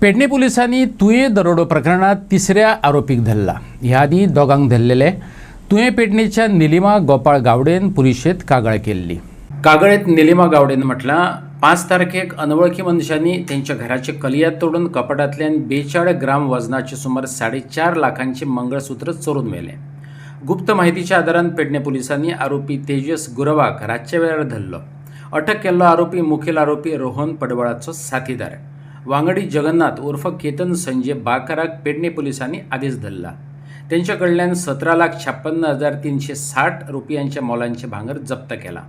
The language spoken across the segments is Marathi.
पेडणे पोलिसांनी तुये दरोडो प्रकरणात तिसऱ्या आरोपीक धरला। ह्या आधी दोगांक धरलेले तुये पेडणेच्या निलिमा गोपाळ गावडेन पुलिशेत कागाळ केल्ली। कागाळेत निलिमा गावडेन म्हटला 5 तारखेक अनवळखी मनशांनी त्यांच्या घराचे कलियात तोडून कपाटांतल्यान 42 ग्राम वजनाचे सुमार 4.5 लाखांचे मंगळसूत्र चोरून व्हेले। गुप्त माहितीच्या आधारान पेडणे पोलिसांनी आरोपी तेजस गुरवाक रातच्या वेळार धरलो। अटक केल्लो आरोपी मुखेल आरोपी रोहन पडवळाचो साथीदार वांगडी जगन्नाथ उर्फ केतन संजय बाकाराक पेडणे पोलिसांनी आदेश धरला। त्यांच्या कडल्यान 17,56,360 रुपयांच्या मोलांचे भांगर जप्त केला।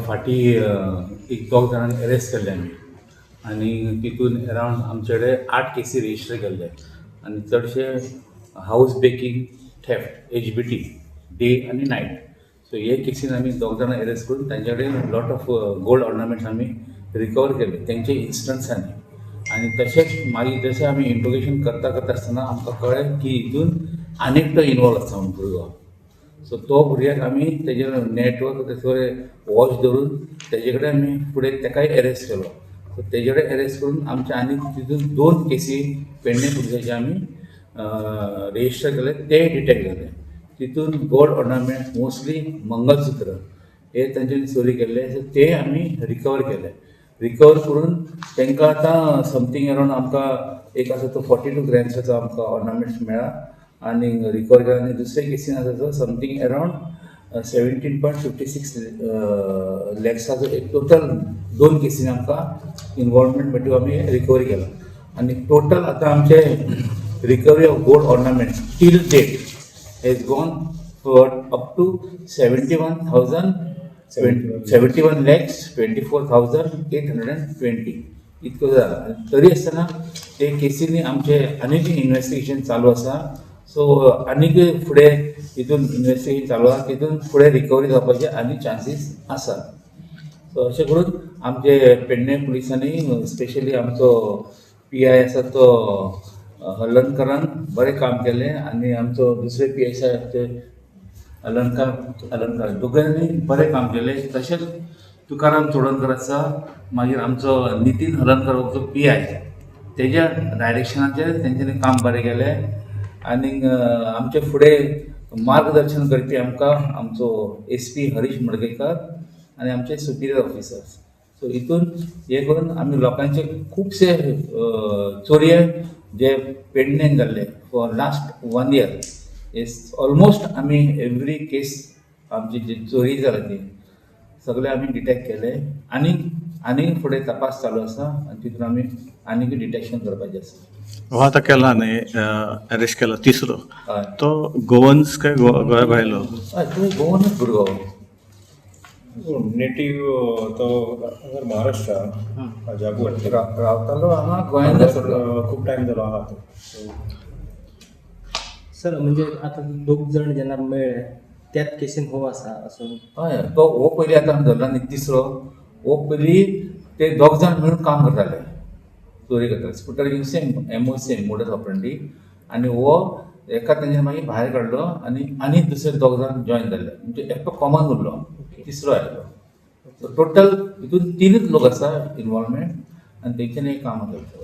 फाटी एक दोग जाणांक अरेस्ट केल्ले आमी आनी तितून अरावंड आमचे कडेन 8 केसी रजिस्टर केल्ले आनी चडशे house breaking theft HBT day आनी नायट। सो हे केसीन आमी दोग जाणां अरेस्ट करून तांचे कडेन लॉट ऑफ गोल्ड ऑर्नामेंट्स आमी रिकवर केले तेंचे इन्स्टंट्सांनी। आनी तशेंच मागीर जशें आमी इंट्रोगेशन करता आसतना आमकां कळ्ळें की हितून आनीक तो इनवॉल्व आसा म्हणून भुरगो। सो तो भुरग्याक आमी तेजे नेटवर्क तेजे वॉच धरून तेजे कडेन आमी फुडें तेकाय अरेस्ट केलो। सो तेजे कडेन अरेस्ट करून आमचे आनीक तितून 2 केसी पेडणे पुलिसाचे आमी रजिस्टर केले, ते डिटेक्ट केले। तितून गोल्ड ऑर्नामेंट मोस्टली मंगळसूत्र हे तांच्यांनी चोरी केल्ले, सो ते आमी रिकवर केले। रिकवर करून तांकां आतां समथींग अरावंड आमकां एक आसा तो 42 ग्रॅम्साचो आमकां ऑर्नामेंट्स मेळ्ळा आनी रिकवर केला। आनी दुसरे केसीन आसा तो समथींग अरावंड 17.56 लॅक्साचो एक टोटल 2 केसीन आमकां इनवॉल्वमेंट मेळ्ळी, आमी रिकवरी केला। आनी टोटल आतां आमचे recovery of gold ornaments till date has gone for up to 71,24,820 इतको जाला। तरी आसतना ते केसींनी आमचे आनीक इन्वेस्टिगेशन चालू आसा। सो आनीक फुडें हितून इन्वेस्टिगेशन चालू आसा, तितून फुडें रिकवरी जावपाचे आनी चान्सीस आसा। सो अशें करून आमचे पेडणे पुलिसांनी स्पेशली आमचो PI आसा तो हलर्णकरान बरें काम केलें आनी आमचो दुसरे PI आसा ते अलंकार दोगांनी बरें काम केलें। तशेंच तुकाराम चोडणकर आसा, मागीर आमचो नितीन हलर्णकर जो PI तेज्या डायरेक्शनाचेर तेंच्यांनी काम बरें केलें। आनीक आमचे फुडें मार्गदर्शन करपी आमकां आमचो SP हरीश मडगयकर आनी आमचे सुपिरियर ऑफिसर्स। सो हितून हे करून आमी लोकांचे खुबशे चोरये जे पेडणेन जाल्ले for last 1 year is almost आमी एवरी केस आमची जी चोरी जाला ती सगळे आमी डिटेक्ट केले। आनीक फुडें तपास चालू आसा आनी तितून आमी आनीक डिटेक्शन करपाचें आसा। हो आतां केला न्ही अरेस्ट केला तिसरो, तो गोवन्स काय गोंया भायलो? हय, तो गोवनूच भुरगो। नेटिव्ह तो महाराष्ट्रा जागोर रावतालो हांगा गोंयांत खूप टायम जालो आहा तो। सर म्हणजे आता 2 जण जेन्ना मेळ्ळे त्याच केसीन हो आसा असो? हय, तो हो पयलीं आतां आमी धरला न्ही तिसरो, हो पयलीं ते 2 जाण मेळून काम करताले, चोरी करताले स्कुटर घेवन सेम मोडस ऑपरेंडी। आनी हो एका तेंच्यानी मागीर भायर काडलो आनी दुसरे 2 जाण जॉयन जाल्ले, म्हणजे एकटो कॉमन उरलो, तिसरो आयलो। सो टोटल हितून 3च लोक आसा इनवॉल्वमेंट आनी तेंच्यांनी काम करता।